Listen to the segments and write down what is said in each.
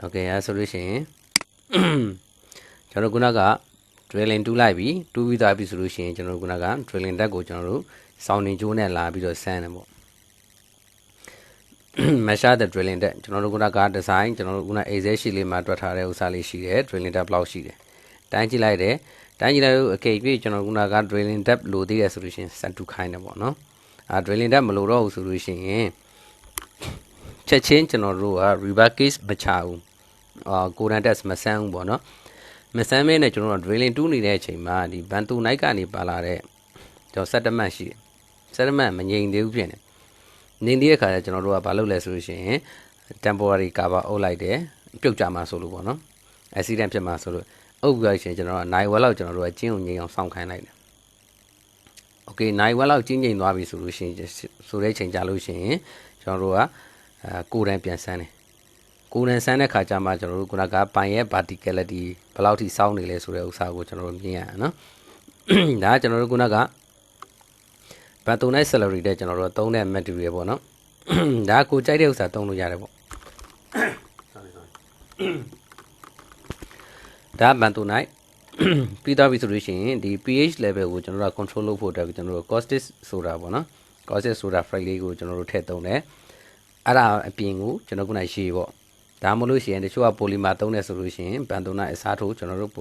Okay အဲဆိုလို့ရှိရင်ကျွန်တော်ခုနက drilling တူးလိုက်ပြီတူးပြီးသွားပြီဆိုလို့ရှိရင်ကျွန်တော်ခုနက drilling တက်ကိုကျွန်တော်တို့စောင်းနေကျိုးနဲ့လာပြီးတော့ဆန်းတယ်ပေါ့ measure the drilling တက်ကျွန်တော်တို့ခုနက design ကျွန်တော်တို့ခုန excel sheet လေးမှာတွက်ထားတဲ့ဥစ္စာလေးရှိတယ် drilling တက်ဘယ်လောက်ရှိတယ်တိုင်းကြည့်လိုက်တယ်တိုင်းကြည့်လိုက်လို့အကယ်၍ကျွန်တော်ခုနက drilling depth လိုသေးတယ်ဆိုလို့ရှိရင်ဆက်တူခိုင်းတယ်ပေါ့နော်drilling depth မလိုတော့ဘူးဆိုလို့ရှိရင်ချက်ချင်းကျွန်တော်တို့က reverse case မချဘူးကိုရန်တက်မဆန်းဘူးပေါ့နော်မဆန်းမဲနဲ့ကျွန်တော်တို့ drilling တူးနေတဲ့အချိန်မှာဒီဘန်တူနိုင်ကနေပါလာတဲ့ကျွန်တော် settlement ရှိတယ် settlement မငြိမ်သေးဘူးဖြစ်နေနေတဲ့အခါကျကျွန်တော်တို့ကဘာလုပ်လဲဆိုလို့ရှိရင် temporary cover အုပ်လိုက်တယ်ပြုတ်ကြမှာဆိုလို့ပေါ့နော် accident ဖြစ်မှာဆိုလို့အုပ်ပြီးရှင်ကျွန်တော်ကနိုင်ဝက်လောက်ကျွန်တော်တို့ကကျင်းကိုငြိမ်အောင်စောင့်ခိုင်းလိုက်တယ် okay နိုင်ဝက်လောက်ကျင်းငြိမ်သွားပြီဆိုလို့ရှိရင်ဆိုတဲ့ချိန်ကြာလို့ရှိရင်ကျွန်တော်တို့ကကိုယ်တိုင်ပြန်ဆန်းတယ်ကိုယ်တိုင်ဆန်းတဲ့ခါကျမှကျွန်တော်တို့ခုနကပိုင်ရဲ့ verticality ဘယ်လောက်ထိစောင်းနေလဲဆိုတဲ့ဥစ္စာကိုကျွန်တော်တို့မြင်ရအောင်နော်ဒါကကျွန်တော်တို့ခုနကဘတ်တုံနဲ့ salary တဲ့ကျွန်တော်တို့သုံးတဲ့ material ပေါ့နော်ဒါကိုကြိုက်တဲ့ဥစ္စာသုံးလို့ရတယ်ပေါ့ sorry ဒါဘတ်တုံနိုင်ပြီးသွားပြီဆိုလို့ရှိရင်ဒီ pH level ကိုကျွန်တော်တို့ control လုပ်ဖို့အတွက်ကျွန်တော်တို့ caustic soda ပေါ့နော် caustic soda free လေးကိုကျွန်တော်တို့ထည့်သုံးတယ်အဲ့ဒါအပြင်ကိုကျွန်တော်ခုနရေပေါ့ဒါမှမဟုတ်ရှင်တချို့က polymer သုံးတယ်ဆိုလို့ရှိရင်ဘန်တုံနိုင်အစားထိုးကျွန်တော်တို့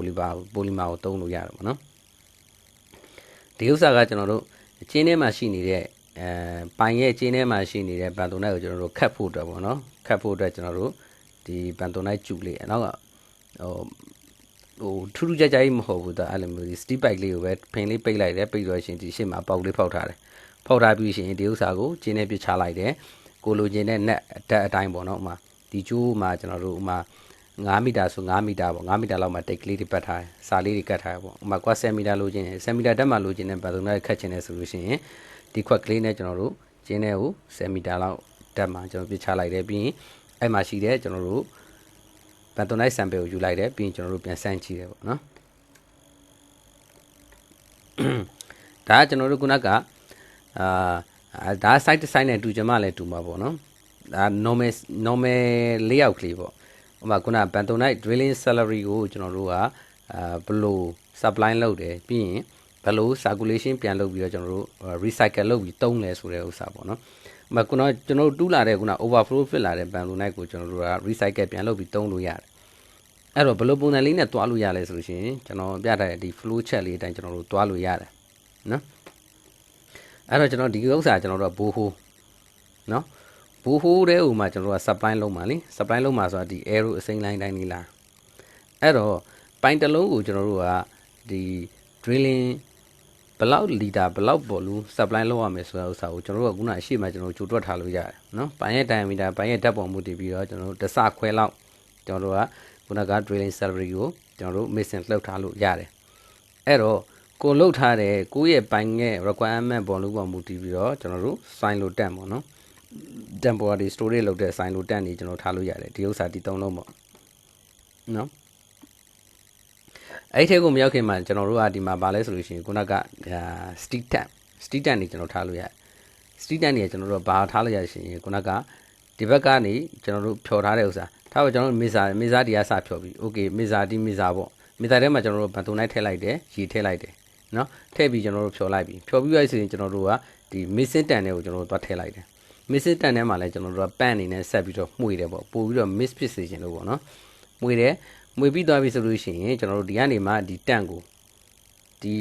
polymer ကိုသုံးလို့ရတယ်ပေါ့နော်ဒီဥစ္စာကကျွန်တော်တို့အချင်းထဲမှာရှိနေတဲ့ပိုင်ရဲ့အချင်းထဲမှာရှိနေတဲ့ဘန်တုံနိုင်ကိုကျွန်တော်တို့ခတ်ဖို့အတွက်ပေါ့နော်ခတ်ဖို့အတွက်ကျွန်တော်တို့ဒီဘန်တုံနိုင်ကျူလေးနောက်ကထူးထူးခြားခြားကြီးမဟုတ်ဘူးဒါအဲ့လိုမျိုး steep pipe လေးကိုပဲဖင်လေးပိတ်လိုက်တယ်ပိတ်တော့ရှင်ဒီရှေ့မှာပေါက်လေးဖောက်ထားတယ်ဖောက်ထားပြီးရှင်ဒီဥစ္စာကိုကျင်းနဲ့ပြချလိုက်တယ်ကိုလိုချင်တဲ့ net အတက်အတိုင်းပေါ့နော်ဥမာဒီကျိုးမှာကျွန်တော်တို့ဥမာ9မီတာဆို9မီတာပေါ့9မီတာလောက်မှာတိတ်ကလေးတွေပတ်ထားတယ်စာလေးတွေကတ်ထားတယ်ပေါ့ဥမာကွာ10မီတာလိုချင်တယ်10မီတာတက်မှလိုချင်တဲ့ဘတ်တုံနဲ့ခတ်ချင်တယ်ဆိုလို့ရှိရင်ဒီခွက်ကလေးနဲ့ကျွန်တော်တို့ကျင်းတဲ့ကို10မီတာလောက်တက်မှကျွန်တော်ပြချလိုက်တယ်ပြီးရင်အဲ့မှာရှိတဲ့ကျွန်တော်တို့ဘတ်တုံနဲ့ sample ကိုယူလိုက်တယ်ပြီးရင်ကျွန်တော်တို့ပြန်ဆန်းကြည့်တယ်ပေါ့နော်ဒါကကျွန်တော်တို့ခုနကဒါ site design နဲ့တူကြမှာလဲတူမှာပေါ့နော်ဒါ normal layout ကလေးပေါ့ဥပမာခုနဘန်တုံနိုင် drilling salary ကိုကျွန်တော်တို့ကဘယ်လို supply လုပ်တယ်ပြီးရင်ဘယ်လို circulation ပြန်လုပ်ပြီးတော့ကျွန်တော်တို့ recycle လုပ်ပြီးသုံးလဲဆိုတဲ့ဥစ္စာပေါ့နော်ဥပမာခုနကျွန်တော်တို့တူးလာတဲ့ခုန overflow ဖြစ်လာတဲ့ဘန်တုံနိုင်ကိုကျွန်တော်တို့က recycle ပြန်လုပ်ပြီးသုံးလို့ရတယ်အဲ့တော့ဘယ်လိုပုံစံလေးနဲ့တွားလို့ရလဲဆိုလို့ရှိရင်ကျွန်တော်ပြထားတဲ့ဒီ flow chart လေးအတိုင်းကျွန်တော်တို့တွားလို့ရတယ်နော်အဲ့တော့ကျွန်တော်ဒီဥစ္စာကျွန်တော်တို့ကဘိုးဟိုးနော်ဘိုးဟိုးတဲ့ဥမှာကျွန်တော်တို့က supply လုံးပါလေ supply လုံးမှာဆိုတာဒီ arrow အစိမ်းလိုင်းတိုင်းလေးလားအဲ့တော့ပိုင်တစ်လုံးကိုကျွန်တော်တို့ကဒီ drilling ဘလောက်လီတာဘလောက်ပေါ်လို့ supply လုပ်ရမယ်ဆိုတဲ့ဥစ္စာကိုကျွန်တော်တို့ကခုနအရှိမှကျွန်တော်တို့ကြိုတွက်ထားလို့ရတယ်နော်ပိုင်ရဲ့ diameter ပိုင်ရဲ့ဓာတ်ပုံမှုတည်ပြီးတော့ကျွန်တော်တို့တစ်စခွဲလောက်ကျွန်တော်တို့ကခုနက drilling salary ကိုကျွန်တော်တို့ missing လှုပ်ထားလို့ရတယ်အဲ့တော့ကိုလှုပ်ထားတဲ့ကိုရဲ့ပိုင်ရဲ့ requirement ပေါ်လို့ပေါ်မူတည်ပြီးတော့ကျွန်တော်တို့ sign လို့တက်ပေါ့နော် temporary storage လုပ်တဲ့ sign လို့တက်နေကျွန်တော်ထားလို့ရတယ်ဒီဥစ္စာဒီ3လုံးပေါ့နော်အဲ့ထဲကိုမရောက်ခင်မှာကျွန်တော်တို့ကဒီမှာဗာလဲဆိုလို့ရှိရင်ခုနက stick tag နေကျွန်တော်ထားလို့ရတယ် stick tag နေကျွန်တော်တို့ဘာထားလို့ရရှင်ခုနကဒီဘက်ကနေကျွန်တော်တို့ဖြော်ထားတဲ့ဥစ္စာထားပါကျွန်တော်တို့မေဇာဒီကစဖြော်ပြီး okay မေဇာပေါ့မေဇာထဲမှာကျွန်တော်တို့ဘန်တုံနိုင်ထည့်လိုက်တယ်ရေထည့်လိုက်တယ်နော်ထည့်ပြီးကျွန်တော်တို့ဖြော်လိုက်ပြီးဖြော်ပြီးရဆိုရင်ကျွန်တော်တို့ကဒီ missing တန်တွေကိုကျွန်တော်တို့သွားထည့်လိုက်တယ် missing တန်ထဲမှာလည်းကျွန်တော်တို့က pan အနေနဲ့ဆက်ပြီးတော့မှုေတယ်ပေါ့ပို့ပြီးတော့ miss ဖြစ်စေခြင်းလို့ပေါ့နော်မှုေတယ်မှုေပြီးသွားပြီဆိုလို့ရှိရင်ကျွန်တော်တို့ဒီကနေမှဒီတန်ကိုဒီ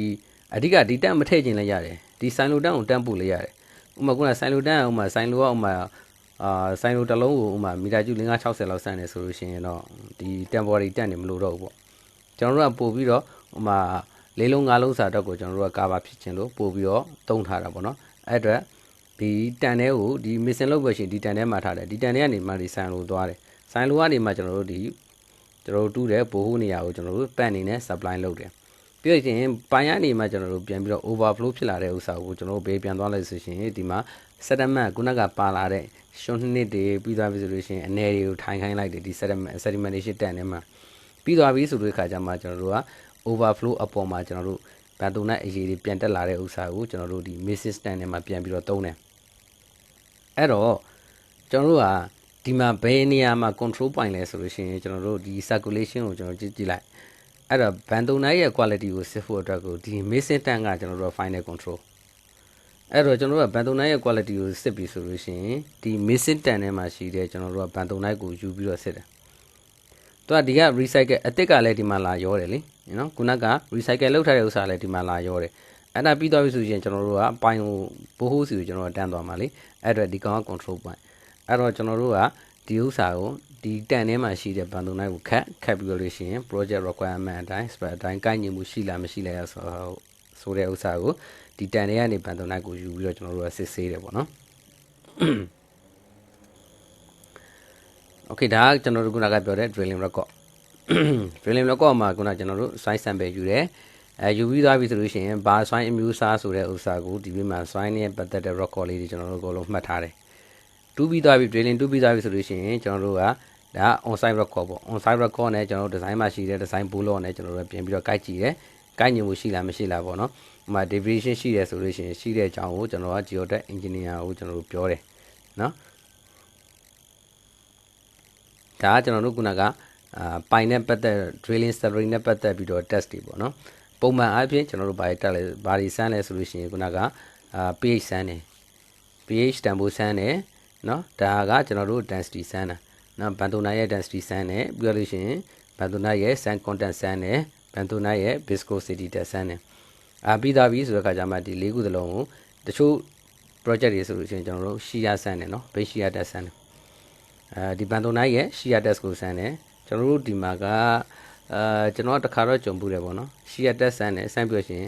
အဓိကဒီတန်မထည့်ခြင်းလည်းရတယ်ဒီဆိုင်လိုတန်ကိုတန်ပို့လည်းရတယ်ဥပမာခုနဆိုင်လိုတန်ဥပမာဆိုင်လိုကဥပမာဆိုင်လိုတစ်လုံးကိုဥပမာမီတာကျူ560လောက်ဆန့်နေဆိုလို့ရှိရင်တော့ဒီ temporary တန်နေမလို့တော့ဘူးပေါ့ကျွန်တော်တို့ကပို့ပြီးတော့ဥပမာ၄လုံး၅လုံးစာတော့ကိုကျွန်တော်တို့ကကာဗာဖြစ်ခြင်းလို့ပို့ပြီးတော့သုံးထားတာပေါ့နော်အဲ့အတွက်ဒီတန်ထဲကိုဒီ missing လုပ်ပဲရှင်ဒီတန်ထဲမှာထားတယ်ဒီတန်ထဲကနေမှဒီဆိုင်လိုသွားတယ်ဆိုင်လိုကနေမှကျွန်တော်တို့ဒီကျွန်တော်တို့တူးတဲ့ဘိုးဟိုးနေရာကိုကျွန်တော်တို့ပတ်အနေနဲ့ supply လုပ်တယ်ပြီးတော့ရင်ပိုင်ရနေမှကျွန်တော်တို့ပြန်ပြီးတော့ overflow ဖြစ်လာတဲ့ဥစ္စာကိုကျွန်တော်တို့ဘေးပြန်သွားလိုက်ဆိုရှင်ဒီမှာ settlement ခုနကပါလာတဲ့ရှွန်းနှစ်တွေပြီးသွားပြီဆိုလို့ရှိရင်အနေတွေကိုထိုင်ခိုင်းလိုက်တယ်ဒီ sedimentation တန်ထဲမှာပြီးသွားပြီဆိုတဲ့ခါကျမှကျွန်တော်တို့က overflow အပေါ်မှာကျွန်တော်တို့ဘန်တုံနဲ့အရေးတွေပြန်တက်လာတဲ့ဥစ္စာကိုကျွန်တော်တို့ဒီ missing stand ထဲမှာပြန်ပြီးတော့သုံးတယ်အဲ့တော့ကျွန်တော်တို့က ဒီမှာဘယ်နေရာမှာ control point လဲဆိုလို့ရှိရင်ကျွန်တော်တို့ဒီ circulation ကိုကျွန်တော်ကြည့်လိုက်အဲ့တော့ဘန်တုံနိုင်ရဲ့ quality ကိုစစ်ဖို့အတွက်ကိုဒီ missing tank ကကျွန်တော်တို့ final control အဲ့တော့ကျွန်တော်တို့ကဘန်တုံနိုင်ရဲ့ quality ကိုစစ်ပြီဆိုလို့ရှိရင်ဒီ missing tank ထဲမှာရှိတဲ့ကျွန်တော်တို့ကဘန်တုံနိုင်ကိုယူပြီးတော့စစ်တယ်သူကဒီက recycle အစ်စ်ကလည်းဒီမှာလာရောတယ်လေနော်ခုနက recycle လုပ်ထားတဲ့ဥစ္စာလည်းဒီမှာလာရောတယ်အဲ့ဒါပြီးသွားပြီဆိုရင်ကျွန်တော်တို့ကပိုင်ကိုဘိုးဟိုးစီကိုကျွန်တော်တို့တန်းသွားမှာလေအဲ့တော့ဒီကောင်က control point အဲ့တော့ကျွန်တော်တို့ကဒီဥစ္စာကိုဒီတန်ထဲမှာရှိတဲ့ဘန်တုံနိုင်ကိုခတ်ပြီးလို့ရှိရင် project requirement အတိုင်း spec အတိုင်းကိုက်ညီမှုရှိလားမရှိလားဆိုတဲ့ဥစ္စာကိုဒီတန်ထဲကနေဘန်တုံနိုင်ကိုယူပြီးတော့ကျွန်တော်တို့ကစစ်ဆေးတယ်ပေါ့နော်โอเคဒါကကျွန်တော်တို့ခုနကပြောတဲ့ drilling record drilling record မှာခုနကျွန်တော်တို့ soil sample ယူတယ်ယူပြီးသွားပြီဆိုလို့ရှိရင်ဘာ soil အမျိုးအစားဆိုတဲ့ဥစ္စာကိုဒီပြီးမှာ soil နဲ့ပတ်သက်တဲ့ record လေးတွေကျွန်တော်တို့အကုန်လုံးမှတ်ထားတယ်တူးပြီးသွားပြီ drilling တူးပြီးသွားပြီဆိုလို့ရှိရင်ကျွန်တော်တို့ကဒါ on site record ပေါ့ on site record နဲ့ကျွန်တော်တို့ design မှာရှိတဲ့ design bullet နဲ့ကျွန်တော်တို့ပြင်ပြီးတော့ guide ကြည့်တယ် guide ညွှန်မှုရှိလားမရှိလားပေါ့နော်ဥပမာ deviation ရှိတယ်ဆိုလို့ရှိရင်ရှိတဲ့အကြောင်းကိုကျွန်တော်က geotech engineer ကိုကျွန်တော်တို့ပြောတယ်နော်ဒါကကျွန်တော်တို့ခုနကပိုင်နဲ့ပတ်သက် drilling survey နဲ့ပတ်သက်ပြီးတော့ test တွေပေါ့နော်ပုံမှန်အားဖြင့်ကျွန်တော်တို့ဘာတွေတက်လဲဘာတွေစမ်းလဲဆိုလို့ရှိရင်ခုနကpH စမ်းတယ် pH တန်ဖိုးစမ်းတယ်နော်ဒါကကျွန်တော်တို့ density စမ်းတာနော်ဘန်တိုနာရဲ့ density စမ်းတယ်ပြီးတော့လို့ရှိရင်ဘန်တိုနာရဲ့ sand content စမ်းတယ်ဘန်တိုနာရဲ့ viscosity တက်စမ်းတယ်ပြီးသားပြီဆိုတဲ့အခါကျမှဒီ၄ခုသလုံးကိုတချို့ project တွေဆိုလို့ရှိရင်ကျွန်တော်တို့ shear စမ်းတယ်နော် base shear တက်စမ်းတယ်ဒီဘန်တိုနိုင်ရဲ့ shear test ကိုစမ်းတယ်ကျွန်တော်တို့ဒီမှာကကျွန်တော်တခါတော့ကြုံဘူးတယ်ပေါ့နော် shear test စမ်းတယ်စမ်းပြီးရှင်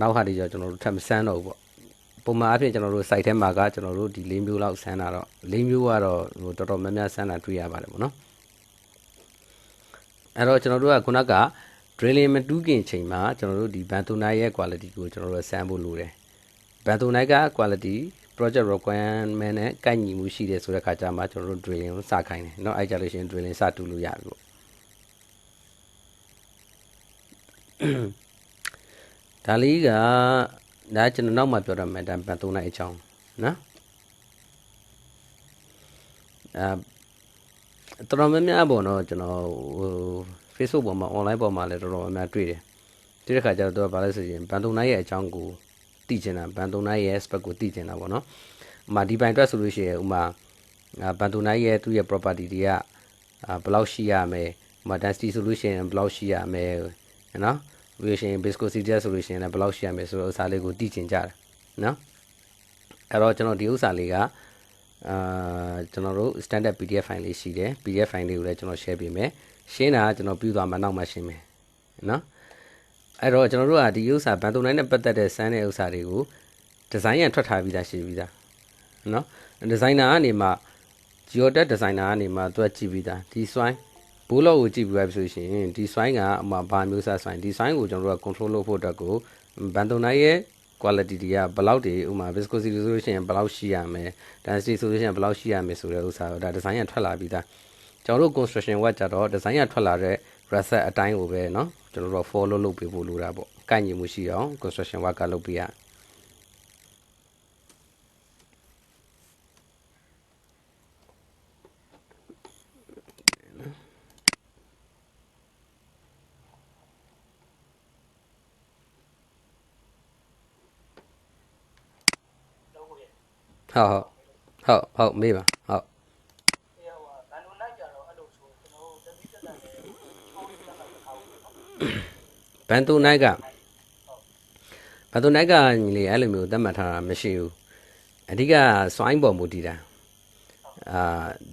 နောက်ဟာတွေကျကျွန်တော်တို့ထပ်မစမ်းတော့ဘူးပေါ့ပုံမှန်အဖြစ်ကျွန်တော်တို့ site ထဲမှာကကျွန်တော်တို့ဒီ၄မျိုးလောက်စမ်းတာတော့၄မျိုးကတော့ဟိုတော်တော်များများစမ်းတာတွေ့ရပါတယ်ပေါ့နော်အဲ့တော့ကျွန်တော်တို့ကခုနက drilling မတူးခင်ချိန်မှာကျွန်တော်တို့ဒီဘန်တိုနိုင်ရဲ့ quality ကိုကျွန်တော်တို့စမ်းဖို့လိုတယ်ဘန်တိုနိုင်က quality project requirement နဲ့ကိုက်ညီမှုရှိတယ်ဆိုတဲ့အခါကျမှကျွန်တော်တို့ drilling ကိုစခိုင်းတယ်เนาะအဲ့ကြလို့ရှိရင် drilling စတူးလို့ရပြီပေါ့ဒါလေးကဒါကျွန်တော်နောက်မှပြောရမယ်ဒါဘန်တိုနိုင်အကြောင်းနော်တော်တော်များများပေါ့နော်ကျွန်တော်ဟို Facebook ပေါ်မှာ online ပေါ်မှာလည်းတော်တော်များများတွေ့တယ်ဒီတစ်ခါကျတော့ဘာလဲဆိုရင်ဘန်တိုနိုင်ရဲ့အကြောင်းကိုသိချင်တာဘန်တိုနိုင်ရဲ့ spec ကိုသိချင်တာပေါ့နော်ဥမာဒီပိုင်အတွက်ဆိုလို့ရှိရင်ဥမာဘန်တိုနိုင်ရဲ့သူ့ရဲ့ property တွေကဘယ်လောက်ရှိရမယ်ဥမာ density solution ဘယ်လောက်ရှိရမယ်နော်ပြီးလို့ရှိရင် viscosity ဆိုလို့ရှိရင်လည်းဘယ်လောက်ရှိရမယ်ဆိုတော့ဥစားလေးကိုသိချင်ကြတယ်နော်အဲ့တော့ကျွန်တော်ဒီဥစားလေးကကျွန်တော်တို့ standard PDF file လေးရှိတယ် PDF file လေးကိုလည်းကျွန်တော် share ပေးမယ်ရှင်းတာကကျွန်တော်ပြီးသွားမှနောက်မှရှင်းမယ်နော်အဲ့တော့ကျွန်တော်တို့ကဒီဥစ္စာဘန်တုံနိုင်နဲ့ပတ်သက်တဲ့စမ်းတဲ့ဥစ္စာတွေကိုဒီဇိုင်းရန်ထွက်ထားပြီးသားရှိပြီးသားနော်ဒီဇိုင်နာကနေမှ geotech designer ကနေမှသူကကြည့်ပြီးသားဒီ swine ဘိုးလော့ကိုကြည့်ပြီးပါဆိုရှင်ဒီ swine ကဘာမျိုးစား swine ဒီ swine ကိုကျွန်တော်တို့က control လုပ်ဖို့အတွက်ကိုဘန်တုံနိုင်ရဲ့ quality တွေကဘယ်လောက်တွေဥမာ viscosity ဆိုလို့ရှိရင်ဘယ်လောက်ရှိရမယ် density ဆိုလို့ရှိရင်ဘယ်လောက်ရှိရမယ်ဆိုတဲ့ဥစ္စာဒါ design ရထွက်လာပြီးသားကျွန်တော်တို့ construction work ကြတော့ design ရထွက်လာတဲ့ reset အတိုင်းကိုပဲเนาะကျွန်တော်တို့ follow လုပ်ပေးဖို့လိုတာပေါ့ကိုက်ညီမှုရှိအောင် construction work ကလုပ်ပေးရဟုတ်မေးပါဟုတ်ဘန်တိုနိုင်ကညီလေးအဲ့လိုမျိုးသတ်မှတ်ထားတာမရှိဘူးအဓိက swine ပေါ်မူတည်တာ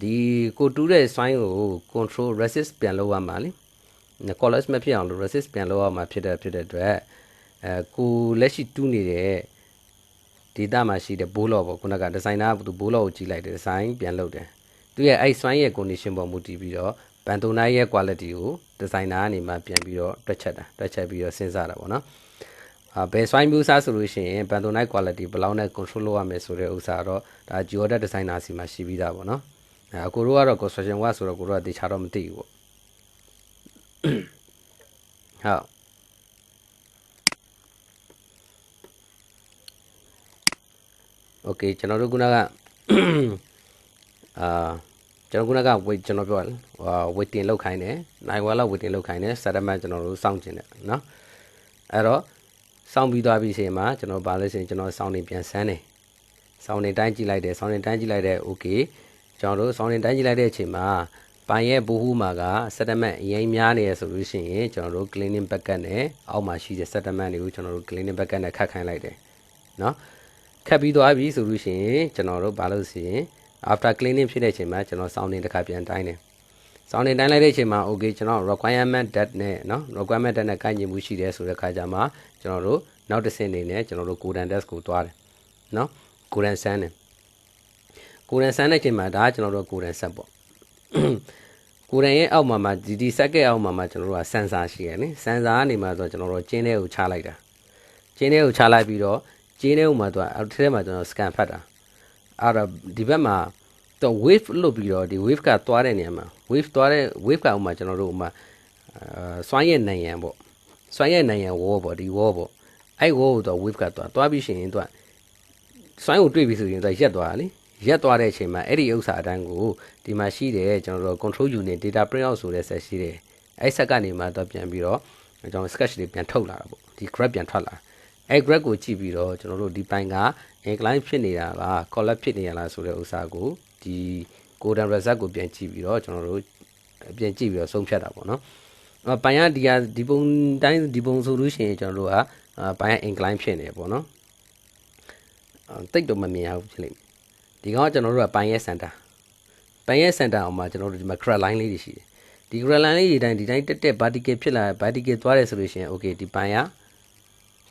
ဒီကိုတူးတဲ့ swine ကို control resist ပြန်လုပ်ရမှာလေ collapse မဖြစ်အောင်လို့ resist ပြန်လုပ်ရမှာဖြစ်တဲ့အတွက်ကိုလက်ရှိတူးနေတဲ့ဒေတာမှာရှိတဲ့ဘိုးလော့ပေါ့ခုနကဒီဇိုင်နာကသူဘိုးလော့ကိုကြည့်လိုက်တယ်ဒီဇိုင်းပြန်လုပ်တယ်သူရဲ့အဲ့ swine ရဲ့ condition ပေါ်မူတည်ပြီးတော့ဘန်တိုနိုင်ရဲ့ quality ကိုဒီဇိုင်နာကနေမှပြန်ပြီးတော့တွက်ချက်ပြီးတော့စဉ်းစားတာပေါ့နော်ဘယ် swine မျိုးစားဆိုလို့ရှိရင်ဘန်တိုနိုင် quality ဘယ်လောက်နဲ့ control လုပ်ရမယ်ဆိုတဲ့ဥစ္စာတော့ဒါ geotech designer စီမှာရှိပြီးသားပေါ့နော်ကိုတို့ကတော့ construction work ဆိုတော့ကိုတို့ကတေချာတော့မသိဘူးပေါ့ဟုတ်โอเคကျွန်တော်တို့ခုနက ကျွန်တော်ခုနကဝေကျွန်တော်ပြောဝေတင်လောက်ခိုင်းတယ်နိုင်ဝါလောက်ဝေတင်လောက်ခိုင်းတယ် settlement ကျွန်တော်တို့စောင့်ကျင်တယ်နော်အဲ့တော့စောင့်ပြီးသွားပြီဆိုရင်မှာကျွန်တော်ဗာလဲဆိုရင်ကျွန်တော်စောင့်နေပြန်ဆန်းတယ်စောင့်နေတိုင်းကြည့်လိုက်တယ်စောင့်နေတိုင်းကြည့်လိုက်တယ် okay ကျွန်တော်တို့စောင့်နေတိုင်းကြည့်လိုက်တဲ့အချိန်မှာပိုင်ရဲ့ဘူဟူမှာက settlement အရင်များနေရဆိုလို့ရှိရင်ကျွန်တော်တို့ cleaning bucket နဲ့အောက်မှာရှိတဲ့ settlement တွေကိုကျွန်တော်တို့ cleaning bucket နဲ့ခတ်ခိုင်းလိုက်တယ်နော်ခတ်ပြီးသွားပြီဆိုလို့ရှိရင်ကျွန်တော်တို့ဗာလို့ဆိုရင် after cleaning ဖြစ်တဲ့အချိန်မှာကျွန်တော်စောင့်နေတစ်ခါပြန်တိုင်းတယ်စောင့်နေတိုင်းလိုက်တဲ့အချိန်မှာ okay ကျွန်တော် requirement dat နဲ့နော် requirement dat နဲ့ကိုက်ညီမှုရှိတယ်ဆိုတဲ့ခါကျမှကျွန်တော်တို့နောက်တစ်ဆင့်နေနဲ့ကျွန်တော်တို့ codant test ကိုသွားတယ်နော် codant ဆန်းတယ် codant ဆန်းတဲ့အချိန်မှာဒါကကျွန်တော်တို့ codant set ပေါ့ codant ရဲ့အောက်မှာဒီ set ရဲ့အောက်မှာကျွန်တော်တို့က sensor ရှိရယ်နိ sensor ကနေမှဆိုကျွန်တော်တို့ကျင်းထဲကိုချလိုက်တာကျင်းထဲကိုချလိုက်ပြီးတော့ကျင်းထဲကိုမှသူကအောက်ထဲမှာကျွန်တော် scan ဖတ်တာအဲ့တော့ဒီဘက်မှာတော့ wave လို့ပြီးတော့ဒီ wave ကသွားတဲ့နေရာမှာ wave သွားတဲ့ wave ကဥမာကျွန်တော်တို့ဥမာစွမ်းရည်နိုင်ရန်ပေါ့စွမ်းရည်နိုင်ရန် wall ပေါ့ဒီ wall ပေါ့အဲ့ wall ကိုတော့ wave ကသွားပြီးရှင်သူကစွမ်းကိုတွေ့ပြီဆိုရင်သူရက်သွားတာလေရက်သွားတဲ့အချိန်မှာအဲ့ဒီဥစ္စာအတိုင်းကိုဒီမှာရှိတယ်ကျွန်တော်တို့ control unit data print out ဆိုတဲ့ set ရှိတယ်အဲ့ set ကနေမှတော့ပြန်ပြီးတော့ကျွန်တော် sketch တွေပြန်ထုတ်လာတာပေါ့ဒီ graph ပြန်ထွက်လာအဲ့ graph ကိုကြည့်ပြီးတော့ကျွန်တော်တို့ဒီပိုင်းက incline ဖြစ်နေတာလား collapse ဖြစ်နေရလားဆိုတဲ့ဥစ္စာကိုဒီ codant result ကိုပြန်ကြည့်ပြီးတော့ကျွန်တော်တို့ပြန်ကြည့်ပြီးတော့ဆုံးဖြတ်တာပေါ့နော်ပိုင်ရဒီပုံတိုင်းဒီပုံဆိုလို့ရှိရင်ကျွန်တော်တို့ကပိုင်ရ incline ဖြစ်နေပေါ့နော်တိတ်တော့မမြင်ဘူးဖြစ်လိမ့်မယ်ဒီကောင်ကကျွန်တော်တို့ကပိုင်ရဲ့ center ပိုင်ရဲ့ center အောင်မှာကျွန်တော်တို့ဒီမှာ crack line လေးတွေရှိတယ်ဒီ crack line လေးတွေတိုင်းဒီတိုင်းတက် vertical ဖြစ်လာ vertical သွားတယ်ဆိုလို့ရှိရင် okay ဒီပိုင်ရ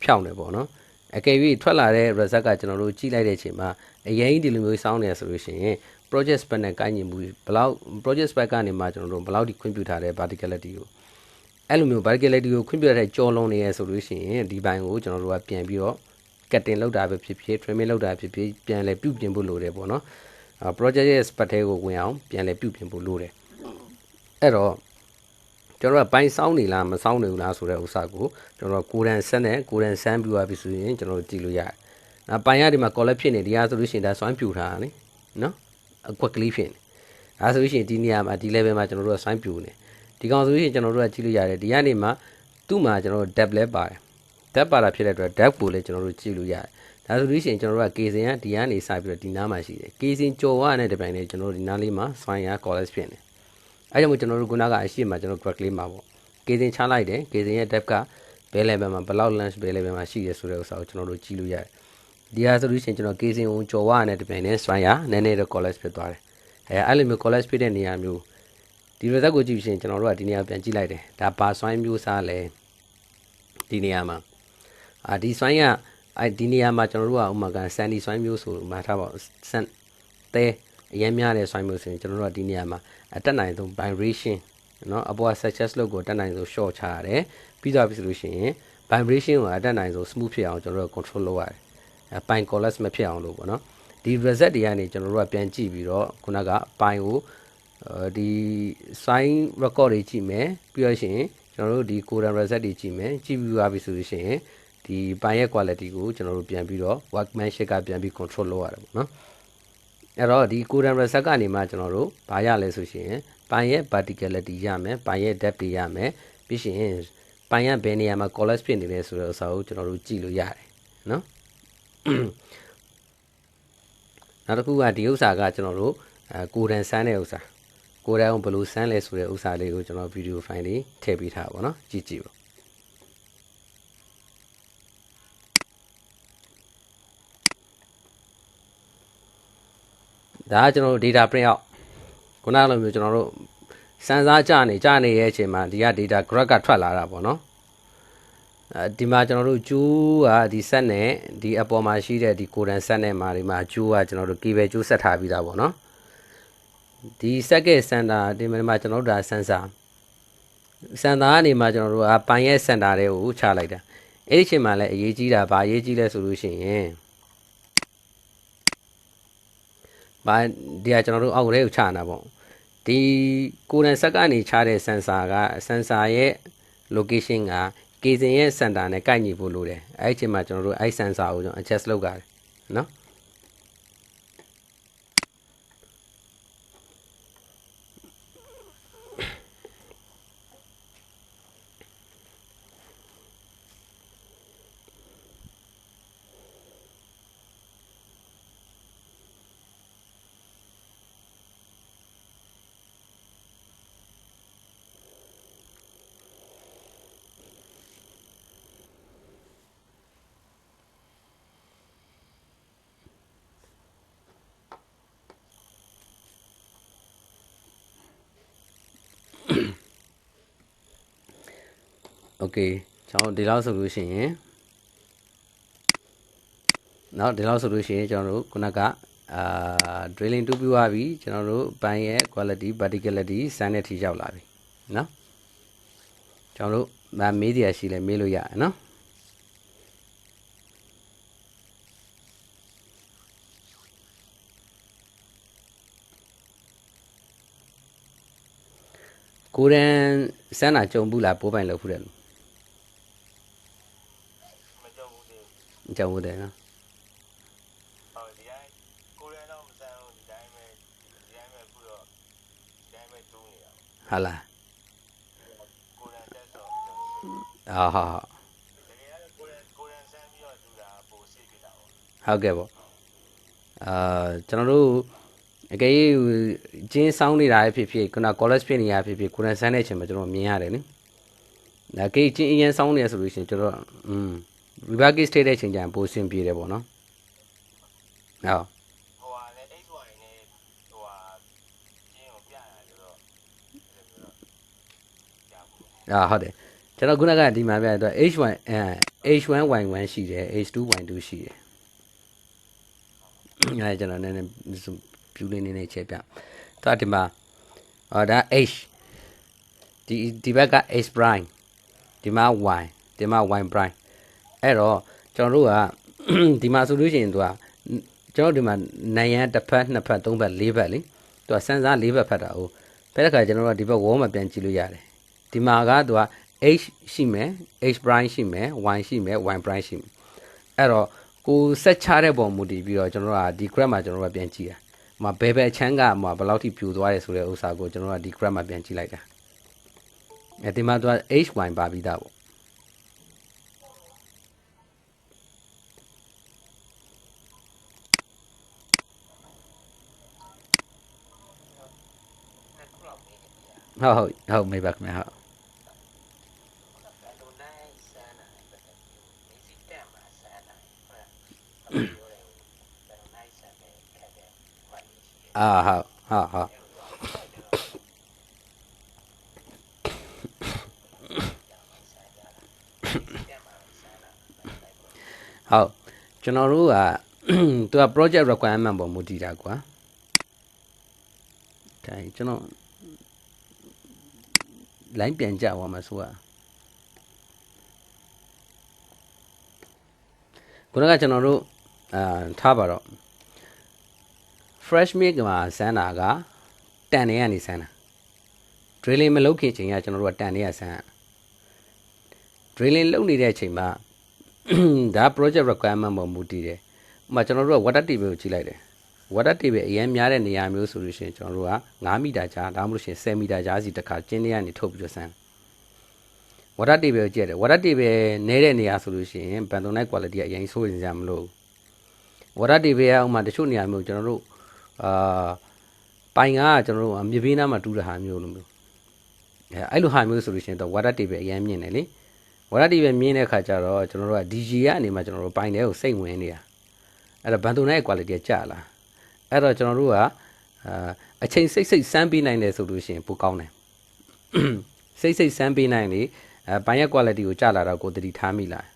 ဖြောင်းတယ်ပေါ့နော်အကယ်၍ထွက်လာတဲ့ result ကကျွန်တော်တို့ကြည့်လိုက်တဲ့အချိန်မှာအရင်ဒီလိုမျိုးစောင်းနေရဆိုလို့ရှိရင် project spec နဲ့ကိုင်းညီမှုဘလောက် project spec ကနေမှကျွန်တော်တို့ဘလောက်ဒီခွင့်ပြုထားတဲ့ verticality ကိုအဲ့လိုမျိုး verticality ကိုခွင့်ပြုတဲ့ကြော်လုံးနေရဆိုလို့ရှိရင်ဒီဘိုင်းကိုကျွန်တော်တို့ကပြန်ပြီးတော့ cutting လောက်တာပဲဖြစ်ဖြစ် trimming လောက်တာဖြစ်ဖြစ်ပြန်လဲပြုပြင်ဖို့လိုတယ်ပေါ့နော်project ရဲ့ spec ထဲကိုဝင်အောင်ပြန်လဲပြုပြင်ဖို့လိုတယ်အဲ့တော့ကျွန်တော်ကဘိုင်းစောင်းနေလားမစောင်းနေဘူးလားဆိုတဲ့ဥစ္စာကိုကျွန်တော်ကိုရန်ဆက်နဲ့ကိုရန်ဆန်းပြသွားပြီဆိုရင်ကျွန်တော်တို့ကြည့်လို့ရတယ်ပိုင်ရဒီမှာ collect ဖြစ်နေဒီဟာဆိုလို့ရှိရင်ဒါစွမ်းပြူထားတာလေနော်အကွက်ကလေးဖြစ်နေဒါဆိုလို့ရှိရင်ဒီနေရာမှာဒီ level မှာကျွန်တော်တို့ကစွမ်းပြူနေဒီကောင်ဆိုလို့ရှိရင်ကျွန်တော်တို့ကကြည့်လို့ရတယ်ဒီကနေမှသူ့မှာကျွန်တော်တို့ depth လဲပါတယ် depth ပါတာဖြစ်တဲ့အတွက် depth ကိုလည်းကျွန်တော်တို့ကြည့်လို့ရတယ်ဒါဆိုလို့ရှိရင်ကျွန်တော်တို့က casing ကဒီကနေစပြီးတော့ဒီနားမှာရှိတယ် casing ကြော်ဝနဲ့တပြိုင်တည်းကျွန်တော်တို့ဒီနားလေးမှာစွမ်းရ collect ဖြစ်နေအဲကြောင့်မို့ကျွန်တော်တို့ခုနကအရှိမှာကျွန်တော် crack လေးမှာပေါ့ casing ချလိုက်တယ် casing ရဲ့ depth ကဘယ် level မှာဘယ်လောက် length ဘယ် level မှာရှိတယ်ဆိုတဲ့ဥစ္စာကိုကျွန်တော်တို့ကြည့်လို့ရတယ်ဒီဟာဆိုလို့ရှိရင်ကျွန်တော် casing ကိုကြော်ဝနဲ့တပြိုင်တည်းစွမ်းရနည်းနည်းတော့ collect ဖြစ်သွားတယ်အဲ့လိုမျိုး collect ဖြစ်တဲ့နေရာမျိုးဒီ result ကိုကြည့်ပြီးရှင်ကျွန်တော်တို့ကဒီနေရာပြန်ကြည့်လိုက်တယ်ဒါပါစွမ်းမျိုးစားလဲဒီနေရာမှာဒီစွမ်းရဒီနေရာမှာကျွန်တော်တို့ကဥမာကစန်ဒီစွမ်းမျိုးဆိုမှထားပါစန်တဲအရင်များတဲ့စွမ်းမျိုးဆိုရင်ကျွန်တော်တို့ကဒီနေရာမှာအတက်နိုင်ဆုံး vibration เนาะအပေါ် suggest လို့ကိုတက်နိုင်ဆုံး short ချရတယ်ပြီးသွားပြီဆိုလို့ရှိရင် vibration ကိုအတက်နိုင်ဆုံး smooth ဖြစ်အောင်ကျွန်တော်တို့ control လုပ်ရတယ်ပိုင် collapse မဖြစ်အောင်လို့ပေါ့နော်ဒီ result တွေကနေကျွန်တော်တို့ကပြန်ကြည့်ပြီးတော့ခုနကပိုင်ကိုဒီ sign record တွေကြည့်မယ်ပြီးတော့ရှင်ကျွန်တော်တို့ဒီ codant result တွေကြည့်မယ်ကြည့်ပြီးသွားပြီဆိုလို့ရှိရင်ဒီပိုင်ရဲ့ quality ကိုကျွန်တော်တို့ပြန်ပြီးတော့ workmanship ကပြန်ပြီး control လုပ်ရတယ်ပေါ့နော်အဲ့တော့ဒီ codant result ကနေမှကျွန်တော်တို့ဘာရလဲဆိုရှင်ပိုင်ရဲ့ verticality ရမယ်ပိုင်ရဲ့ depth တွေရမယ်ပြီးရှင်ပိုင်ရဘယ်နေရာမှာ collapse ဖြစ်နေလဲဆိုတော့အစားကိုကျွန်တော်တို့ကြည့်လို့ရတယ်နော်နောက်တစ်ခုကဒီဥစ္စာကကျွန်တော်တို့ကိုရန်ဆန်းတဲ့ဥစ္စာကိုရန်ကိုဘယ်လိုဆန်းလဲဆိုတဲ့ဥစ္စာလေးကိုကျွန်တော်ဗီဒီယိုဖိုင်လေးထည့်ပေးထားပါတော့ကြည့်ကြည့်ပါဒါကကျွန်တော်တို့ data print out ခုနကလိုမျိုးကျွန်တော်တို့စမ်းစားကြနေရဲ့အချိန်မှာဒီက data graph ကထွက်လာတာပေါ့နော်ဒီမှာကျွန်တော်တို့ကျိုးကဒီဆက်နဲ့ဒီအပေါ်မှာရှိတဲ့ဒီ codant set နဲ့မှာဒီမှာကျိုးကကျွန်တော်တို့ cable ကျိုးဆက်ထားပြီးသားပေါ့နော်ဒီဆက်ကစန်တာဒီမှာကျွန်တော်တို့ဒါစန်တာကနေမှကျွန်တော်တို့ကပိုင်ရဲ့စန်တာတွေကိုချလိုက်တာအဲ့ဒီအချိန်မှာလည်းအရေးကြီးတာဗာအရေးကြီးလဲဆိုလို့ရှိရင်ဗာဒီကကျွန်တော်တို့အောက်ထဲကိုချနေတာပေါ့ဒီကိုရန်ဆက်ကနေချတဲ့ဆန်ဆာရဲ့ location က casing ရဲ့ center နဲ့ကိုက်ညီဖို့လိုတယ်အဲ့ဒီအချိန်မှာကျွန်တော်တို့အဲ့ sensor ကိုကျွန်တော် adjust လုပ်ရတယ်နော် okay ကျွန်တော်ဒီလောက်ဆိုလို့ရှိရင်နော်ဒီလောက်ဆိုလို့ရှိရင်ကျွန်တော်တို့ခုနကdrilling 2ပြီးသွားပြီကျွန်တော်တို့ဘိုင်းရဲ့ quality verticality စမ်းတဲ့ထိရောက်လာပြီနော်ကျွန်တော်တို့မေးတရားရှိလဲမေးလို့ရတယ်နော်ကိုရန်စမ်းတာကြုံဘူးလားပိုးပိုင်လောက်ဖူးတယ်လို့မကြုံဘူးလေကြုံဘူးတယ်နော်ဟုတ်ဒီတိုင်းကိုရန်တော့မစမ်းဘူးဒီတိုင်းပဲအခုတော့ဒီတိုင်းပဲတူးနေတာဟုတ်လားကိုရန်တက်တော့ဟာတကယ်ကိုရန်စမ်းပြီးတော့တူးတာပိုစိတ်ဖြစ်တာပေါ့ဟုတ်ကဲ့ပေါ့ကျွန်တော်တို့အကယ်၍ကျင်းဆောင်းနေတာဖြစ်ဖြစ်ခုန college ဖြစ်နေတာဖြစ်ဖြစ်ကိုရန်ဆန်းတဲ့အချိန်မှာကျွန်တော်မြင်ရတယ်နိအကယ်ကျင်းအရင်ဆောင်းနေရဆိုလို့ရှိရင်ကျွန်တော်reverse state တဲ့အချိန်ကျရင်ပိုဆင်ပြေတယ်ပေါ့နော်ဟုတ်ဟိုဟာလေ H1 နဲ့ဟိုဟာကျင်းကိုပြရတယ်ဆိုတော့ဟုတ်တယ်ကျွန်တော်ခုနကဒီမှာပြတော့ H1Y1 ရှိတယ် H2Y2 ရှိတယ်အဲကျွန်တော်နည်းနည်းပြူလေးနေနေချက်ပြသူကဒီမှာဒါ H ဒီဘက်က H prime ဒီမှာ Y ဒီမှာ Y prime အဲ့တော့ကျွန်တော်တို့ကဒီမှာဆိုလို့ရှိရင်သူကကျွန်တော်ဒီမှာနိုင်ရန်တစ်ဖက်နှစ်ဖက်သုံးဖက်လေးဖက်လေသူကစမ်းစားလေးဖက်ဖတ်တာဟုတ်ဖက်တဲ့ခါကျွန်တော်တို့ကဒီဘက် wall မှာပြန်ကြည့်လို့ရတယ်ဒီမှာကသူက H ရှိမယ် H prime ရှိမယ် Y ရှိမယ် Y prime ရှိမယ်အဲ့တော့ကိုဆက်ချတဲ့ပုံမူတည်ပြီးတော့ကျွန်တော်တို့ကဒီ graph မှာကျွန်တော်တို့ကပြန်ကြည့်တာမှာဘယ်ဘက်ချမ်းကမှာဘယ်လောက်ထိပြိုသွားတယ်ဆိုတဲ့ဥစ္စာကိုကျွန်တော်တို့ကဒီ graph မှာပြန်ကြည့်လိုက်တာအဲဒီမှာသူက HY ပါပြီးသားပေါ့ဟုတ်မေးပါခင်ဗျာဟုတ်ဟုတ်ကျွန်တော်တို့ကသူက project requirement ပေါ်မူတည်တာကွာဒါကျွန်တော် line ပြန်ကြပါမှာဆိုတာခုနကကျွန်တော်တို့ထားပါတော့ fresh milk မှာစမ်းတာကတန်နေရနေစမ်းတာ drilling မလုပ်ခင်ချိန်ကကျွန်တော်တို့ကတန်နေရစမ်း drilling လုပ်နေတဲ့အချိန်မှာဒါ project requirement ပေါ်မူတည်တယ်ဥပမာကျွန်တော်တို့က water table ကိုကြည့်လိုက်တယ် water table အရင်များတဲ့နေရာမျိုးဆိုလို့ရှိရင်ကျွန်တော်တို့က9မီတာကြားဒါမှမဟုတ်ရှင်10မီတာကြားစီတစ်ခါကျင်းနေရနေထုတ်ပြီးတော့စမ်း water table ကိုကြည့်ရတယ် water table နေတဲ့နေရာဆိုလို့ရှိရင် bentonite quality ကအရင်ဆိုးရင်စမ်းမလို့ water table ကဥပမာတချို့နေရာမျိုးကျွန်တော်တို့ပိုင်ကကျွန်တော်တို့မြေပေးနားမှာတူးတဲ့ဟာမျိုးလိုမျိုးအဲ့လိုဟာမျိုးဆိုလို့ရှိရင်တော့ water table အရင်မြင်တယ်လေ water table မြင်တဲ့အခါကျတော့ကျွန်တော်တို့က DG ကနေမှကျွန်တော်တို့ပိုင်တဲ့ကိုစိတ်ဝင်နေတာအဲ့တော့ bentonite quality ကကျလာအဲ့တော့ကျွန်တော်တို့ကအချိန်စိတ်စမ်းပေးနိုင်တယ်ဆိုလို့ရှိရင်ပိုကောင်းတယ်စိတ်စမ်းပေးနိုင်လေဘိုင်ရဲ့ quality ကိုကျလာတော့ကိုတတိထားမိလား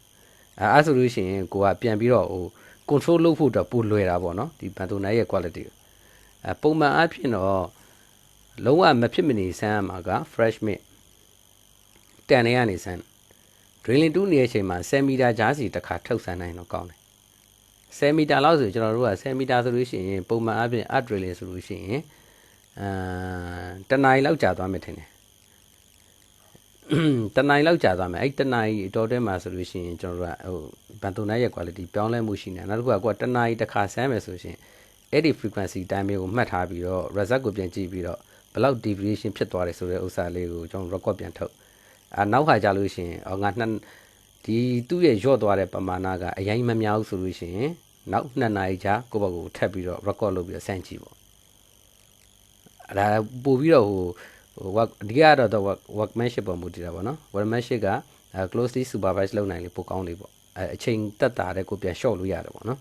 အဲ့ဆိုလို့ရှိရင်ကိုကပြန်ပြီးတော့ဟို control လုပ်ဖို့တော့ပိုလွယ်တာပေါ့နော်ဒီ bentonite ရဲ့ quality ကိုပုံမှန်အဖြစ်တော့လုံးဝမဖြစ်မနေစမ်းရမှာက fresh milk တန်နေရနေစမ်း drilling 2နေတဲ့အချိန်မှာ10မီတာကြားစီတစ်ခါထုတ်စမ်းနိုင်တော့ကောင်းတယ်10မီတာလောက်ဆိုကျွန်တော်တို့က10မီတာဆိုလို့ရှိရင်ပုံမှန်အပြင် art drilling ဆိုလို့ရှိရင်တနာရီလောက်ကြာသွားမယ်ထင်တယ်တနာရီလောက်ကြာသွားမယ်အဲ့တနာရီအတော်တဲမှာဆိုလို့ရှိရင်ကျွန်တော်တို့ကဟို bentonite ရဲ့ quality ပြောင်းလဲမှုရှိနေနောက်တစ်ခုကကိုကတနာရီတစ်ခါဆမ်းမယ်ဆိုရှင်အဲ့ဒီ frequency time ကိုမှတ်ထားပြီးတော့ result ကိုပြန်ကြည့်ပြီးတော့ဘယ်လောက် deviation ဖြစ်သွားတယ်ဆိုတဲ့ဥစ္စာလေးကိုကျွန်တော် record ပြန်ထုတ်နောက်ခါကြလို့ရှိရင်ငါဒီသူ့ရဲ့ရော့သွားတဲ့ပမာဏကအရင်မများဘူးဆိုလို့ရှိရင်နောက်2နာရီကြာကိုယ့်ဘက်ကိုထပ်ပြီးတော့ record လုပ်ပြီးတော့စမ်းကြည့်ပေါ့အဲ့ဒါပို့ပြီးတော့ဟို work အဓိကတော့ workmanship ပေါ်မူတည်တာပေါ့နော် workmanship က closely supervise လုပ်နိုင်လေပိုကောင်းလေပေါ့အချိန်တက်တာတဲ့ကိုပြန် short လို့ရတယ်ပေါ့နော်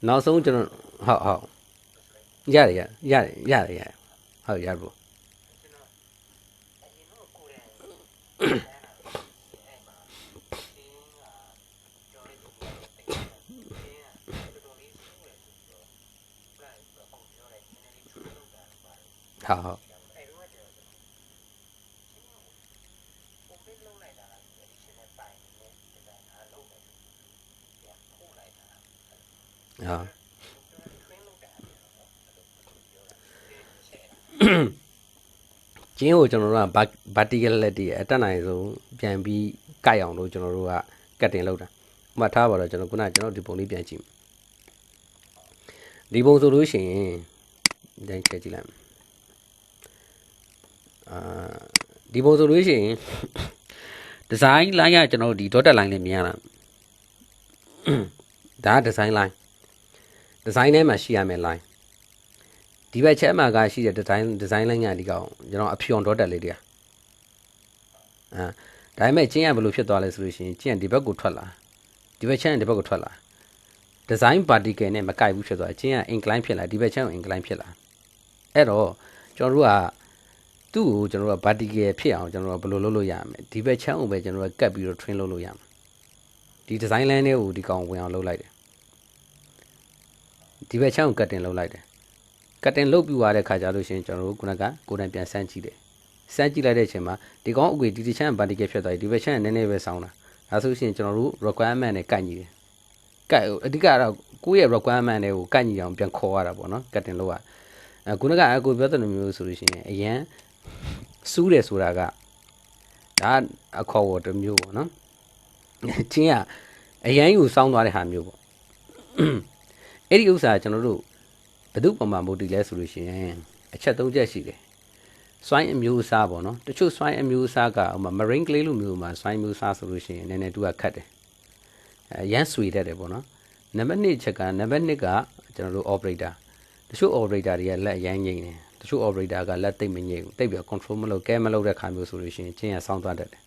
နောက်ဆုံးကျွန်တော်ဟုတ်ရတယ်ဟုတ်ရဘူး好，啊。ကျင်းကိုကျွန်တော်တို့က verticality အတက်နိုင်ဆုံးပြန်ပြီးကိုက်အောင်လို့ကျွန်တော်တို့ကကတ်တင်လောက်တာဥပမာထားပါတော့ကျွန်တော်ခုနကကျွန်တော်ဒီပုံလေးပြန်ကြည့်ဒီပုံဆိုလို့ရှိရင်တိုင်းချက်ကြည့်လိုက်ဒီပုံဆိုလို့ရှိရင်ဒီဇိုင်း line ကကျွန်တော်တို့ဒီ dotted line လေးမြင်ရလားဒါကဒီဇိုင်း line ဒီဇိုင်းထဲမှာရှိရမယ် line ဒီဘက်ချက်မှာကရှိတဲ့ဒီဇိုင်း line ကဒီကောင်ကျွန်တော်အဖြူအောင် dotted လေးတွေကဒါပေမဲ့ကျင်းရဘယ်လိုဖြစ်သွားလဲဆိုလို့ရှိရင်ကျင်းဒီဘက်ကိုထွက်လာဒီဘက်ချက်ဒီဘက်ကိုထွက်လာဒီဇိုင်း vertical နဲ့မကိုက်ဘူးဖြစ်သွားကျင်းက incline ဖြစ်လာဒီဘက်ချက်ကို incline ဖြစ်လာအဲ့တော့ကျွန်တော်တို့ကသူ့ကိုကျွန်တော်တို့က vertical ဖြစ်အောင်ကျွန်တော်တို့ဘယ်လိုလုပ်လို့ရမလဲဒီဘက်ချက်ကိုပဲကျွန်တော်တို့ကတ်ပြီးတော့ train လုပ်လို့ရမှာဒီ design line လေးကိုဒီကောင်ဝင်အောင်လုပ်လိုက်တယ်ဒီဘက်ချက်ကို cutting လုပ်လိုက်တယ် cutting လုပ်ပြီးသွားတဲ့ခါကျလို့ရှိရင်ကျွန်တော်တို့ခုနကကိုယ်တိုင်ပြန်စမ်းကြည့်တယ်စမ်းကြည့်လိုက်တဲ့အချိန်မှာဒီကောင်အကွေဒီချက် vertical ဖြစ်သွားပြီဒီဘက်ချက်နည်းနည်းပဲဆောင်းတာဒါဆိုရှင်ကျွန်တော်တို့ requirement နဲ့ကိုက်ညီတယ်ကတ်အဓိကတော့ကိုယ့်ရဲ့ requirement တွေကိုကိုက်ညီအောင်ပြန်ခေါ်ရတာပေါ့နော် cutting လုပ်ရခုနကအကိုပြောတဲ့လိုမျိုးဆိုလို့ရှိရင်အရန်စူးတယ်ဆိုတာကဒါအခေါ်ဝတ္တမျိုးပေါ့နော်ချင်းကအရန်ကိုစောင်းသွားတဲ့ဟာမျိုးပေါ့အဲ့ဒီဥစ္စာကျွန်တော်တို့ဘယ်သူပုံမှန်မူတည်လဲဆိုလို့ရှိရင်အချက်၃ချက်ရှိတယ်စွိုင်းအမျိုးအစားပေါ့နော်တချို့စွိုင်းအမျိုးအစားကဟိုမှာ marine clay လိုမျိုးမှာစွိုင်းမျိုးအစားဆိုလို့ရှိရင်နည်းနည်းသူကခတ်တယ်ရမ်းဆွေတတ်တယ်ပေါ့နော်နံပါတ်1ချက်ကနံပါတ်2ကကျွန်တော်တို့ operator တချို့ operator တွေကလက်ရမ်းငိမ့်တယ်တချို့ operator ကလက်သိမ့်မငိမ့်ဘူးတိတ်ပြီး control မလုပ်ကဲမလုပ်တဲ့ခါမျိုးဆိုလို့ရှိရင်ချင်းရဆောင်းသွားတတ်တယ်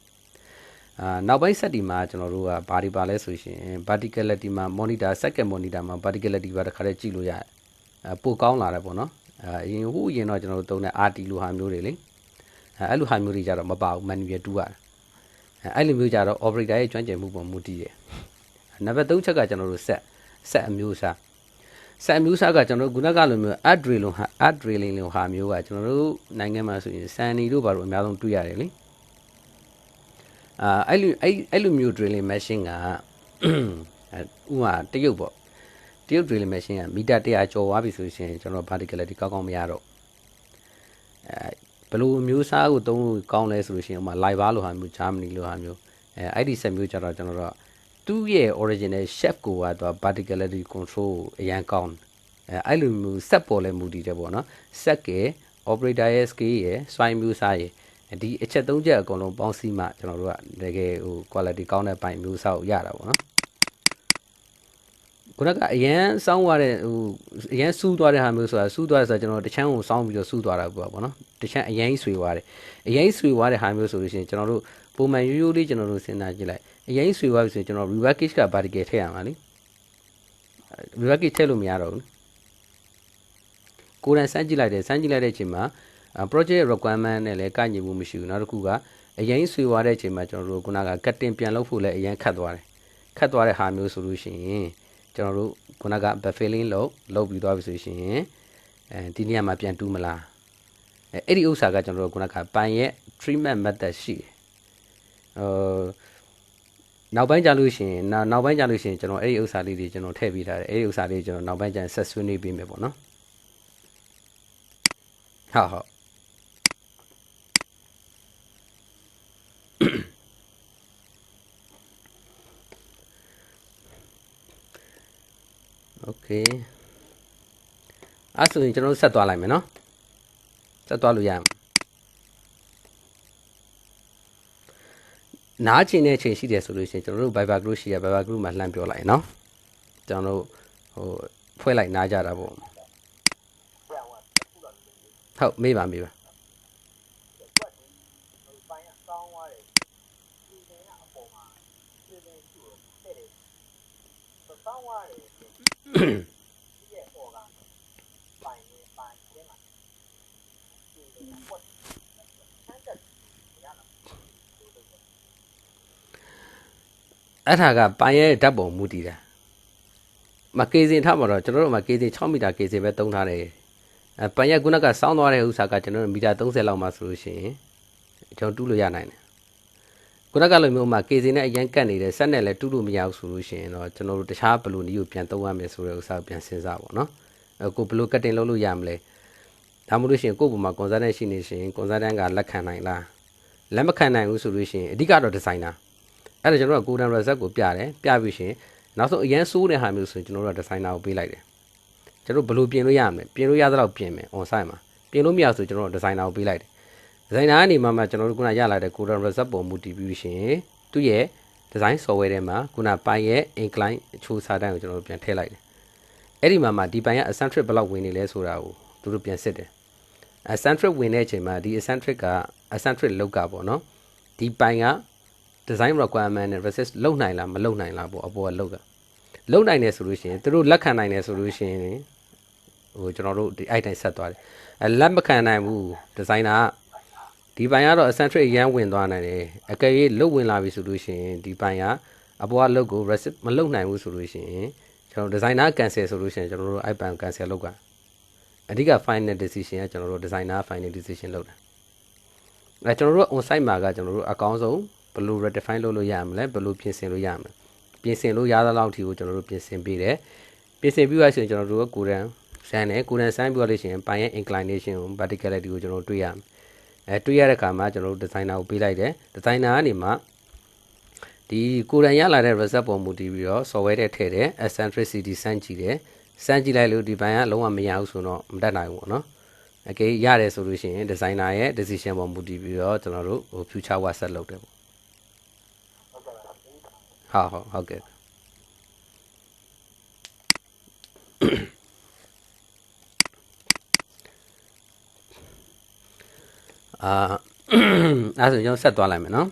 နောက်ပိုင်းဆက်ဒီမှာကျွန်တော်တို့ကဘာဒီပါလဲဆိုရှင် verticality မှာ monitor second monitor မှာ verticality ပါတစ်ခါတည်းကြည့်လို့ရတယ်ပိုကောင်းလာတယ်ပေါ့နော်အရင်ဟိုအရင်တော့ကျွန်တော်တို့သုံးတဲ့ RT လိုဟာမျိုးတွေလေအဲ့လိုဟာမျိုးတွေကြတော့မပါဘူး manual တူရတယ်အဲ့လိုမျိုးကြတော့ operator ရဲ့ကျွမ်းကျင်မှုပေါ်မူတည်တယ်နံပါတ်3ချက်ကကျွန်တော်တို့ set အမျိုးအစားဆက်မျိုးစားကကျွန်တော်တို့ခုနကလိုမျိုး ad drilling လိုဟာမျိုးကကျွန်တော်တို့နိုင်ငံမှာဆိုရင်စန်နီတို့ဘာလို့အများဆုံးတွေ့ရတယ်လေအဲ့လိုမျိုး drilling machine ကဥမာတရုတ်ပေါ့တရုတ် drilling machine ကမီတာ100ကျော်သွားပြီဆိုရင်ကျွန်တော် verticality ကောင်းမရတော့ဘယ်လိုမျိုးစားကိုသုံးလို့ကောင်းလဲဆိုလို့ရှိရင်ဥမာ live bar လိုဟာမျိုး Germany လိုဟာမျိုးအဲ့ဒီဆက်မျိုးကြတော့ကျွန်တော်တို့သူ့ရဲ့ original chef ကိုကတော့ verticality control အရန်ကောင်းအဲ့လိုမျိုးဆက်ပေါ်လဲမူတည်တယ်ပေါ့နော်ဆက်က operator ရဲ့ scale ရဲ့ swine မျိုးစားရဲ့ဒီအချက်၃ချက်အကုန်လုံးပေါင်းစည်းမှကျွန်တော်တို့ကတကယ်ဟို quality ကောင်းတဲ့ပိုင်းမျိုးစားကိုရတာပေါ့နော်ခုနကအရန်စောင်းသွားတဲ့ဟိုအရန်စူးသွားတဲ့ဟာမျိုးဆိုတာစူးသွားတယ်ဆိုတော့ကျွန်တော်တချမ်းကိုစောင်းပြီးတော့စူးသွားတာပေါ့နော်တချမ်းအရန်ဆွေသွားတယ်အရန်ဆွေသွားတဲ့ဟာမျိုးဆိုလို့ရှိရင်ကျွန်တော်တို့ပုံမှန်ရိုးရိုးလေးကျွန်တော်တို့စဉ်းစားကြည့်လိုက်အရင်ဆွေသွားပြီဆိုရင်ကျွန်တော် repackage က vertical ထည့်ရမှာလေ repackage ထည့်လို့မရတော့ဘူးကိုယ်တိုင်စမ်းကြည့်လိုက်တယ်စမ်းကြည့်လိုက်တဲ့အချိန်မှာ project requirement နဲ့လည်းကိုက်ညီမှုမရှိဘူးနောက်တစ်ခုကအရင်ဆွေသွားတဲ့အချိန်မှာကျွန်တော်တို့ခုနက cutting ပြန်လုပ်ဖို့လည်းအရင်ခတ်သွားတယ်ခတ်သွားတဲ့ဟာမျိုးဆိုလို့ရှိရင်ကျွန်တော်တို့ခုနက buffing လုပ်ပြီးသွားပြီဆိုရင်ဒီနေရာမှာပြန်တူးမလားအဲ့ဒီဥစ္စာကကျွန်တော်တို့ခုနကပိုင်ရဲ့ treatment method ရှိတယ်နောက်ပိုင်းကြလို့ရှိရင်နောက်ပိုင်းကြလို့ရှိရင်ကျွန်တော်အဲ့ဒီဥစ္စာလေးတွေကျွန်တော်ထည့်ပေးထားတယ်အဲ့ဒီဥစ္စာလေးကျွန်တော်နောက်ပိုင်းကျရင်ဆက်ဆွေးနွေးပေးမယ်ပေါ့နော်ဟုတ်โอเคအဲ့ဆိုရင်ကျွန်တော်ဆက်သွားလိုက်မယ်နော်ဆက်သွားလို့ရမယ်နားချင်တဲ့အချိန်ရှိတယ်ဆိုလို့ရှိရင်ကျွန်တော်တို့ Viber group ရှိရ Viber group မှာလှမ်းပြောလိုက်နော်ကျွန်တော်တို့ဟိုဖွဲ့လိုက်နားကြတာပေါ့ဟုတ်မေးပါ အဲ့ဒါကပိုင်ရဲ့ဓာတ်ပုံမူတည်တာမကေစင်ထားမှာတော့ကျွန်တော်တို့မှာကေစင်6မီတာကေစင်ပဲသုံးထားတယ်ပိုင်ရဲ့ခုနကစောင်းသွားတဲ့ဥစ္စာကကျွန်တော်တို့မီတာ30လောက်မှဆိုလို့ရှိရင်ကျွန်တော်တူးလို့ရနိုင်တယ်ခုနကလိုမျိုးမှာကေစင်နဲ့အရင်ကတ်နေတဲ့ဆက်နဲ့လည်းတူးလို့မရဘူးဆိုလို့ရှိရင်တော့ကျွန်တော်တို့တခြားဘလိုနည်းကိုပြန်သုံးရမယ်ဆိုတဲ့ဥစ္စာကိုပြန်စဉ်းစားပါတော့ကိုဘလိုကတ်တင်လုပ်လို့ရမလဲဒါမှမဟုတ်ရှင်ကိုယ့်ပုံမှာကွန်ဆာတန်ရှိနေရှင်ကွန်ဆာတန်ကလက်ခံနိုင်လားလက်မခံနိုင်ဘူးဆိုလို့ရှင်အဓိကတော့ဒီဇိုင်နာအဲ့ဒါကျွန်တော်ကကိုဒန်ရက်ဇက်ကိုပြတယ်ပြပြီးရှင်နောက်ဆုံးအရန်ဆိုးတဲ့ဟာမျိုးဆိုရင်ကျွန်တော်တို့ကဒီဇိုင်နာကိုပေးလိုက်တယ်ကျွန်တော်ဘလို့ပြင်လို့ရမလဲပြင်လို့ရသလောက်ပြင်မယ် on site မှာပြင်လို့မရဆိုကျွန်တော်ဒီဇိုင်နာကိုပေးလိုက်တယ်ဒီဇိုင်နာကနေမှကျွန်တော်တို့ခုနရလာတဲ့ကိုဒန်ရက်ဇက်ပုံမူတည်ပြီးရှင်သူ့ရဲ့ဒီဇိုင်း software ထဲမှာခုနပိုင်ရဲ့ incline အချိုးစာတန်းကိုကျွန်တော်တို့ပြန်ထည့်လိုက်တယ်အဲ့ဒီမှာဒီပိုင်က eccentric ဘယ်လောက်ဝင်နေလဲဆိုတာကိုသူတို့ပြန်စစ်တယ်eccentric ဝင်တဲ့အချိန်မှာဒီ eccentric က eccentric လောက်ကပေါ့နော်ဒီပိုင်က design requirement နဲ့ versus လုံနိုင်လားမလုံနိုင်လားပေါ့အပေါ်ကလောက်ကလုံနိုင်တယ်ဆိုလို့ရှိရင်သူတို့လက်ခံနိုင်တယ်ဆိုလို့ရှိရင်ဟိုကျွန်တော်တို့ဒီ item ဆက်သွားတယ်လက်မခံနိုင်ဘူး designer ကဒီပိုင်ကတော့ eccentric ရမ်းဝင်သွားနိုင်တယ်အကယ်၍လုတ်ဝင်လာပြီဆိုလို့ရှိရင်ဒီပိုင်ကအပေါ်ကလုတ်ကို receipt မလုံနိုင်ဘူးဆိုလို့ရှိရင်ကျွန်တော် designer cancel ဆိုလို့ရှိရင်ကျွန်တော်တို့ item cancel လုပ်ကအဓိက final decision ကကျွန်တော်တို့ designer final decision လုပ်တာကျွန်တော်တို့ on site မှာကကျွန်တော်တို့အကောင်းဆုံးဘယ်လို redefine လုပ်လို့ရမလဲဘယ်လိုပြင်ဆင်လို့ရမလဲပြင်ဆင်လို့ရသလောက်အထိကိုကျွန်တော်တို့ပြင်ဆင်ပေးတယ်ပြင်ဆင်ပြီးသွားဆိုရင်ကျွန်တော်တို့ကကိုရန်ဆန်းတယ်ကိုရန်ဆန်းပြီးသွားလို့ရှိရင်ပိုင်ရဲ့ inclination ကို verticality ကိုကျွန်တော်တို့တွေ့ရမယ်တွေ့ရတဲ့အခါမှာကျွန်တော်တို့ designer ကိုပေးလိုက်တယ် designer ကနေမှဒီကိုရန်ရလာတဲ့ result ပေါ်မူတည်ပြီးတော့ software ထဲထည့်တယ် eccentricity စမ်းကြည့်တယ်စမ်းကြည့်လိုက်လို့ဒီပိုင်းကလုံးဝမရဘူးဆိုတော့မတတ်နိုင်ဘူးပေါ့နော်အကယ်ရတယ်ဆိုလို့ရှိရင် designer ရဲ့ decision ပေါ်မူတည်ပြီးတော့ကျွန်တော်တို့ဟို future work set လုပ်တယ်ပေါ့ဟုတ်ကဲ့အဲ့ဆိုကျွန်တော်ဆက်သွားလိုက်မယ်နော်